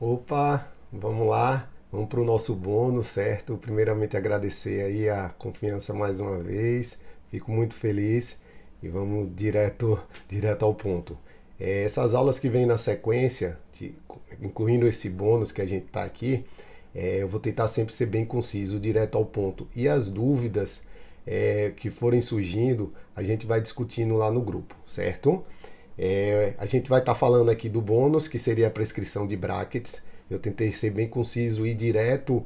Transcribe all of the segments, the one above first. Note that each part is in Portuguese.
Opa, vamos lá, vamos para o nosso bônus, certo? Primeiramente agradecer aí a confiança mais uma vez, fico muito feliz e vamos direto ao ponto. Essas aulas que vêm na sequência, incluindo esse bônus que a gente está aqui, eu vou tentar sempre ser bem conciso, direto ao ponto. E as dúvidas que forem surgindo, a gente vai discutindo lá no grupo, certo? A gente vai estar falando aqui do bônus, que seria a prescrição de brackets. Eu tentei ser bem conciso e direto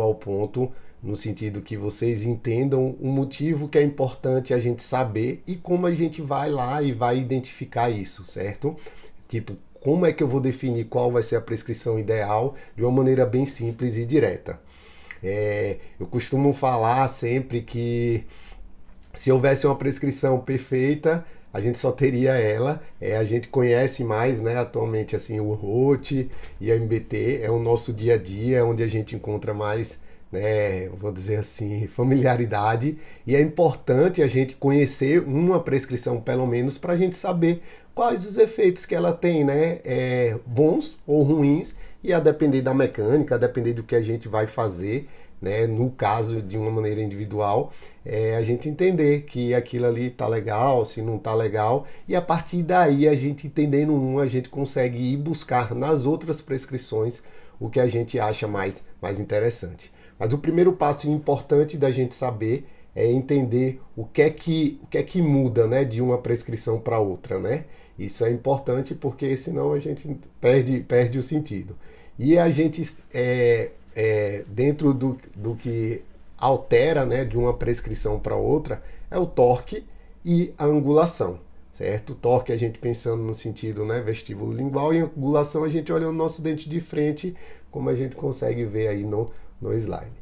ao ponto, no sentido que vocês entendam o motivo que é importante a gente saber e como a gente vai lá e vai identificar isso, certo? Tipo, como é que eu vou definir qual vai ser a prescrição ideal de uma maneira bem simples e direta. Eu costumo falar sempre que se houvesse uma prescrição perfeita, a gente só teria ela. A gente conhece mais, né, atualmente assim o ROT e a MBT, é o nosso dia a dia, onde a gente encontra mais, né, vou dizer assim, familiaridade, e é importante a gente conhecer uma prescrição pelo menos para a gente saber quais os efeitos que ela tem, né, bons ou ruins, e a depender da mecânica, a depender do que a gente vai fazer, né, no caso de uma maneira individual, a gente entender que aquilo ali tá legal, se não tá legal, e a partir daí a gente entendendo a gente consegue ir buscar nas outras prescrições o que a gente acha mais interessante. Mas o primeiro passo importante da gente saber é entender o que é que muda, né, de uma prescrição para outra, né? Isso é importante porque senão a gente perde o sentido. E a gente, dentro do que altera, né, de uma prescrição para outra, é o torque e a angulação, certo? O torque a gente pensando no sentido, né, vestíbulo lingual, e a angulação a gente olhando o nosso dente de frente, como a gente consegue ver aí no slide.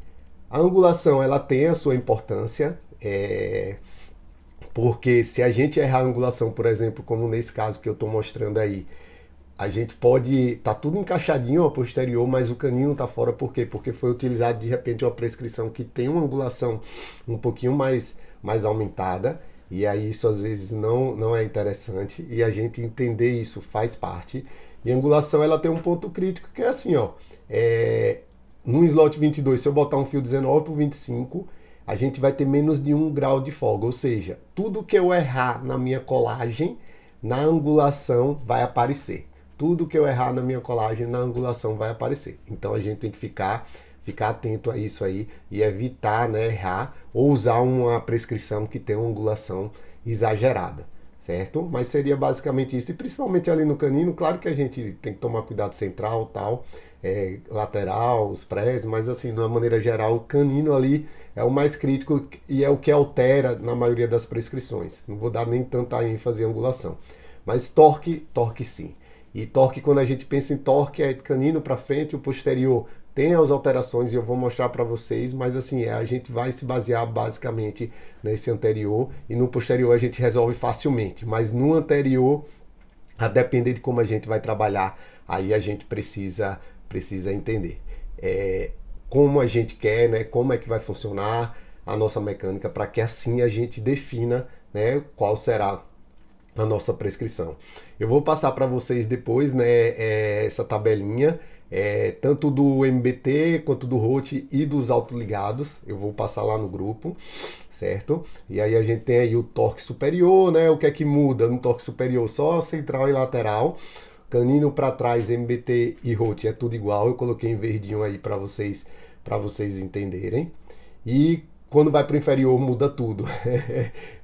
A angulação ela tem a sua importância, porque se a gente errar a angulação, por exemplo, como nesse caso que eu estou mostrando aí, a gente pode tá tudo encaixadinho ao posterior, mas o canino tá fora. Por quê? Porque foi utilizado de repente uma prescrição que tem uma angulação um pouquinho mais aumentada, e aí isso às vezes não é interessante, e a gente entender isso faz parte. E a angulação ela tem um ponto crítico que é assim, ó, no slot 22, se eu botar um fio 19 por 25, a gente vai ter menos de 1 grau de folga, ou seja, tudo que eu errar na minha colagem, na angulação vai aparecer. Tudo que eu errar na minha colagem, na angulação vai aparecer. Então a gente tem que ficar atento a isso aí e evitar, né, errar ou usar uma prescrição que tem uma angulação exagerada, certo? Mas seria basicamente isso, e principalmente ali no canino. Claro que a gente tem que tomar cuidado central, tal, lateral, os prés, mas assim, de uma maneira geral, o canino ali é o mais crítico e é o que altera na maioria das prescrições. Não vou dar nem tanta ênfase em angulação. Mas torque sim. E torque, quando a gente pensa em torque, é canino para frente, o posterior tem as alterações e eu vou mostrar para vocês, mas assim, a gente vai se basear basicamente nesse anterior, e no posterior a gente resolve facilmente, mas no anterior, a depender de como a gente vai trabalhar, aí a gente precisa entender como a gente quer, né, como é que vai funcionar a nossa mecânica, para que assim a gente defina, né, qual será a nossa prescrição. Eu vou passar para vocês depois, né, essa tabelinha, tanto do MBT quanto do ROT e dos autoligados. Eu vou passar lá no grupo, certo? E aí a gente tem aí o torque superior, né? O que é que muda no torque superior? Só central e lateral. Canino para trás, MBT e ROT é tudo igual. Eu coloquei em verdinho aí para vocês entenderem. E quando vai para o inferior muda tudo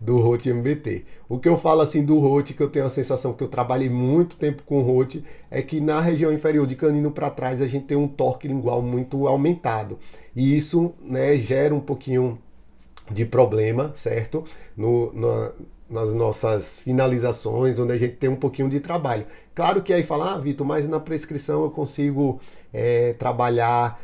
do ROT e MBT. O que eu falo assim do ROT, que eu tenho a sensação que eu trabalhei muito tempo com ROT, é que na região inferior de canino para trás a gente tem um torque lingual muito aumentado. E isso, né, gera um pouquinho de problema, certo? Nas nossas finalizações, onde a gente tem um pouquinho de trabalho. Claro que aí fala, Vitor, mas na prescrição eu consigo trabalhar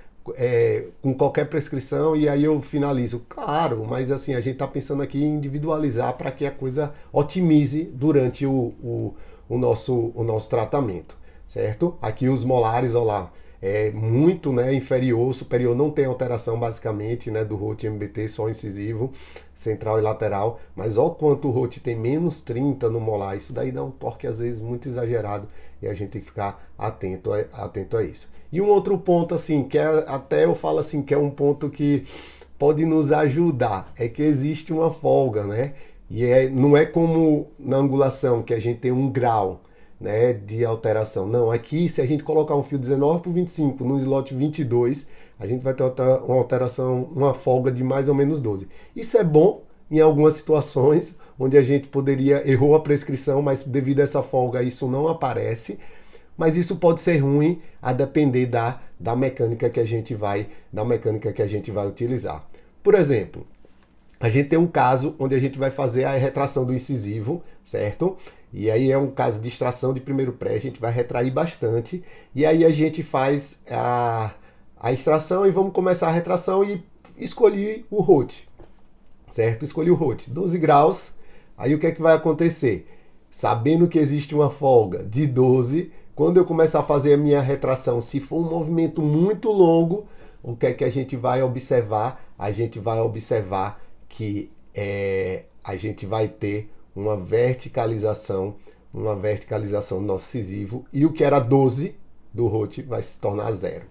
com qualquer prescrição e aí eu finalizo. Claro, mas assim, a gente está pensando aqui em individualizar para que a coisa otimize durante o nosso tratamento, certo? Aqui os molares, olha lá, é muito, né, inferior, superior não tem alteração basicamente, né, do rote MBT, só incisivo, central e lateral, mas olha quanto o rote tem menos 30 no molar, isso daí dá um torque às vezes muito exagerado e a gente tem que ficar atento a isso. E um outro ponto assim, que é, até eu falo assim, que é um ponto que pode nos ajudar, é que existe uma folga, né? E não é como na angulação, que a gente tem 1 grau, né, de alteração. Não, aqui se a gente colocar um fio 19 por 25 no slot 22, a gente vai ter uma alteração, uma folga de mais ou menos 12. Isso é bom em algumas situações onde a gente errou a prescrição, mas devido a essa folga isso não aparece. Mas isso pode ser ruim a depender da mecânica que a gente vai utilizar. Por exemplo, a gente tem um caso onde a gente vai fazer a retração do incisivo, certo? E aí é um caso de extração de primeiro pré, a gente vai retrair bastante. E aí a gente faz a extração e vamos começar a retração e escolhi o rote, certo? Escolhi o rote, 12 graus. Aí o que é que vai acontecer? Sabendo que existe uma folga de 12, quando eu começar a fazer a minha retração, se for um movimento muito longo, o que é que a gente vai observar? A gente vai observar que a gente vai ter uma verticalização do nosso incisivo e o que era 12 do rote vai se tornar 0.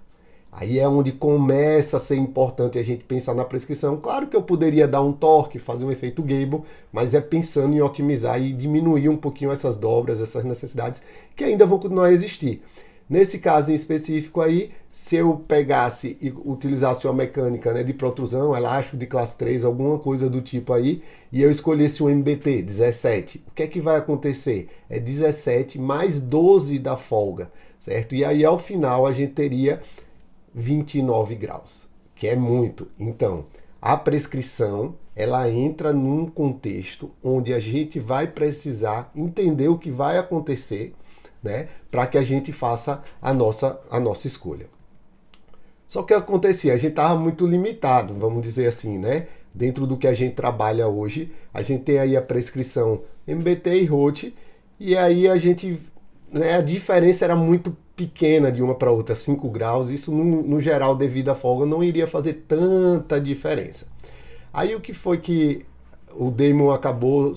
Aí é onde começa a ser importante a gente pensar na prescrição. Claro que eu poderia dar um torque, fazer um efeito Gable, mas é pensando em otimizar e diminuir um pouquinho essas dobras, essas necessidades que ainda vão continuar a existir. Nesse caso em específico aí, se eu pegasse e utilizasse uma mecânica, né, de protrusão, elástico de classe 3, alguma coisa do tipo aí, e eu escolhesse um MBT 17, o que é que vai acontecer? É 17 mais 12 da folga, certo? E aí ao final a gente teria 29 graus, que é muito. Então, a prescrição, ela entra num contexto onde a gente vai precisar entender o que vai acontecer, né, para que a gente faça a nossa escolha. Só que acontecia, a gente estava muito limitado, vamos dizer assim, né? Dentro do que a gente trabalha hoje, a gente tem aí a prescrição MBT e rote, e aí a gente, né, a diferença era muito pequena de uma para outra, 5 graus, isso no geral, devido à folga, não iria fazer tanta diferença. Aí o que foi que o Damon acabou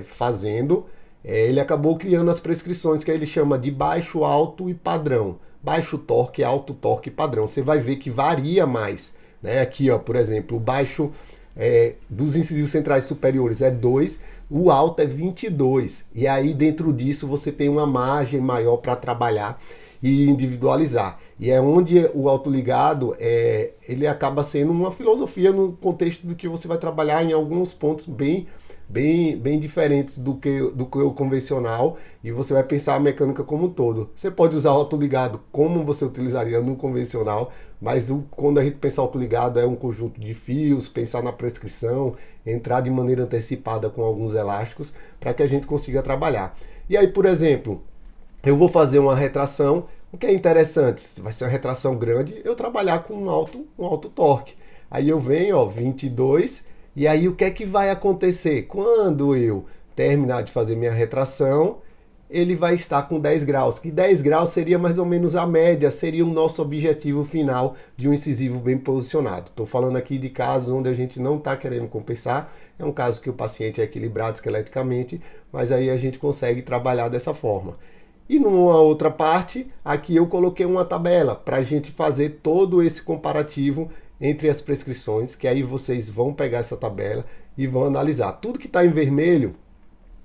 fazendo? Ele acabou criando as prescrições que ele chama de baixo, alto e padrão. Baixo torque, alto torque e padrão. Você vai ver que varia mais, né? Aqui, ó, por exemplo, o baixo dos incisivos centrais superiores é 2, o alto é 22. E aí dentro disso você tem uma margem maior para trabalhar e individualizar. E é onde o autoligado ele acaba sendo uma filosofia no contexto do que você vai trabalhar em alguns pontos bem diferentes do que o convencional, e você vai pensar a mecânica como um todo. Você pode usar o autoligado como você utilizaria no convencional, mas quando a gente pensa autoligado é um conjunto de fios, pensar na prescrição, entrar de maneira antecipada com alguns elásticos para que a gente consiga trabalhar. E aí, por exemplo, eu vou fazer uma retração, o que é interessante, se vai ser uma retração grande, eu trabalhar com um alto torque. Aí eu venho, ó, 22, e aí o que é que vai acontecer? Quando eu terminar de fazer minha retração, ele vai estar com 10 graus, que 10 graus seria mais ou menos a média, seria o nosso objetivo final de um incisivo bem posicionado. Estou falando aqui de casos onde a gente não está querendo compensar, é um caso que o paciente é equilibrado esqueleticamente, mas aí a gente consegue trabalhar dessa forma. E numa outra parte, aqui eu coloquei uma tabela para a gente fazer todo esse comparativo entre as prescrições, que aí vocês vão pegar essa tabela e vão analisar. Tudo que está em vermelho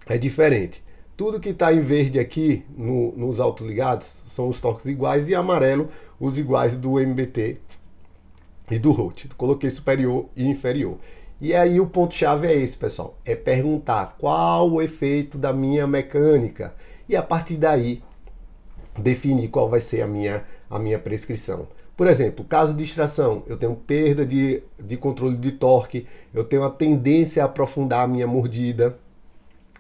é diferente. Tudo que está em verde aqui, nos autoligados, são os torques iguais, e amarelo, os iguais do MBT e do rote. Coloquei superior e inferior. E aí o ponto-chave é esse, pessoal. É perguntar qual o efeito da minha mecânica. E a partir daí, definir qual vai ser a minha prescrição. Por exemplo, caso de extração, eu tenho perda de controle de torque, eu tenho a tendência a aprofundar a minha mordida.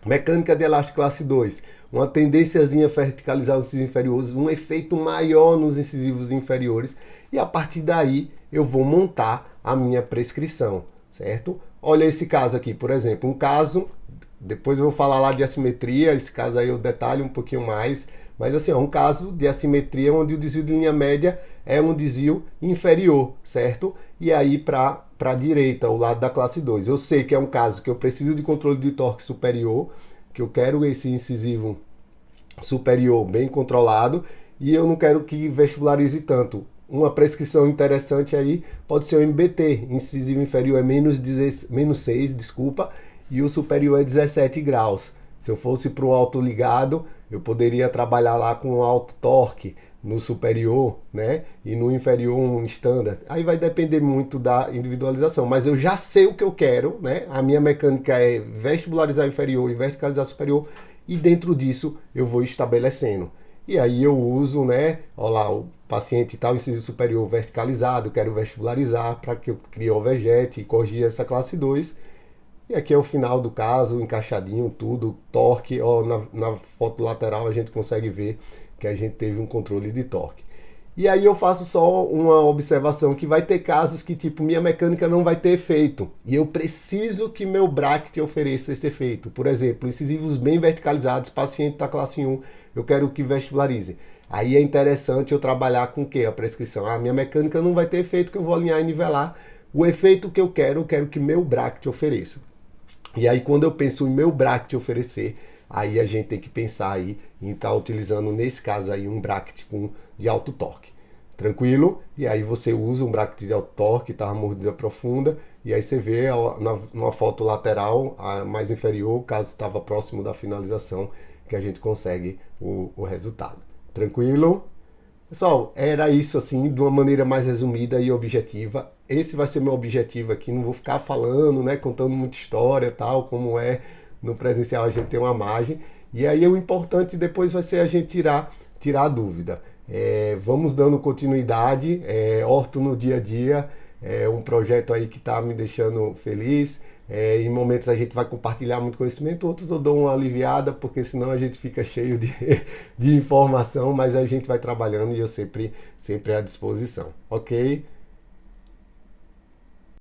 Mecânica de elástico classe 2, uma tendênciazinha a verticalizar os incisivos inferiores, um efeito maior nos incisivos inferiores, e a partir daí eu vou montar a minha prescrição, certo? Olha esse caso aqui, por exemplo, um caso, depois eu vou falar lá de assimetria, esse caso aí eu detalho um pouquinho mais, mas assim, é um caso de assimetria onde o desvio de linha média é um desvio inferior, certo? E aí para a direita, o lado da classe 2. Eu sei que é um caso que eu preciso de controle de torque superior, que eu quero esse incisivo superior bem controlado e eu não quero que vestibularize tanto. Uma prescrição interessante aí pode ser o MBT, incisivo inferior é menos 6, desculpa, e o superior é 17 graus. Se eu fosse para o autoligado, eu poderia trabalhar lá com alto torque no superior, né? E no inferior um standard. Aí vai depender muito da individualização, mas eu já sei o que eu quero, né? A minha mecânica é vestibularizar inferior e verticalizar superior, e dentro disso eu vou estabelecendo. E aí eu uso, né? Olha lá, o paciente tal, incisivo superior verticalizado, quero vestibularizar para que eu crie o overjet e corrija essa classe 2. E aqui é o final do caso, encaixadinho, tudo, torque. Ó, na foto lateral a gente consegue ver que a gente teve um controle de torque. E aí eu faço só uma observação que vai ter casos que tipo minha mecânica não vai ter efeito e eu preciso que meu bracket ofereça esse efeito. Por exemplo, incisivos bem verticalizados, paciente da classe 1, eu quero que vestibularize. Aí é interessante eu trabalhar com o que? A prescrição. A minha mecânica não vai ter efeito, que eu vou alinhar e nivelar. O efeito que eu quero que meu bracket ofereça. E aí quando eu penso em meu bracket oferecer, aí a gente tem que pensar aí em estar utilizando, nesse caso aí, um bracket de alto torque. Tranquilo? E aí você usa um bracket de alto torque, tá? Mordida profunda, e aí você vê numa foto lateral, a mais inferior, caso estava próximo da finalização, que a gente consegue o resultado. Tranquilo? Pessoal, era isso assim, de uma maneira mais resumida e objetiva. Esse vai ser meu objetivo aqui, não vou ficar falando, né, contando muita história, tal, como é no presencial a gente tem uma margem. E aí o importante depois vai ser a gente tirar a dúvida. Vamos dando continuidade, orto no dia a dia, um projeto aí que está me deixando feliz. Em momentos a gente vai compartilhar muito conhecimento, outros eu dou uma aliviada, porque senão a gente fica cheio de informação, mas a gente vai trabalhando e eu sempre à disposição, ok?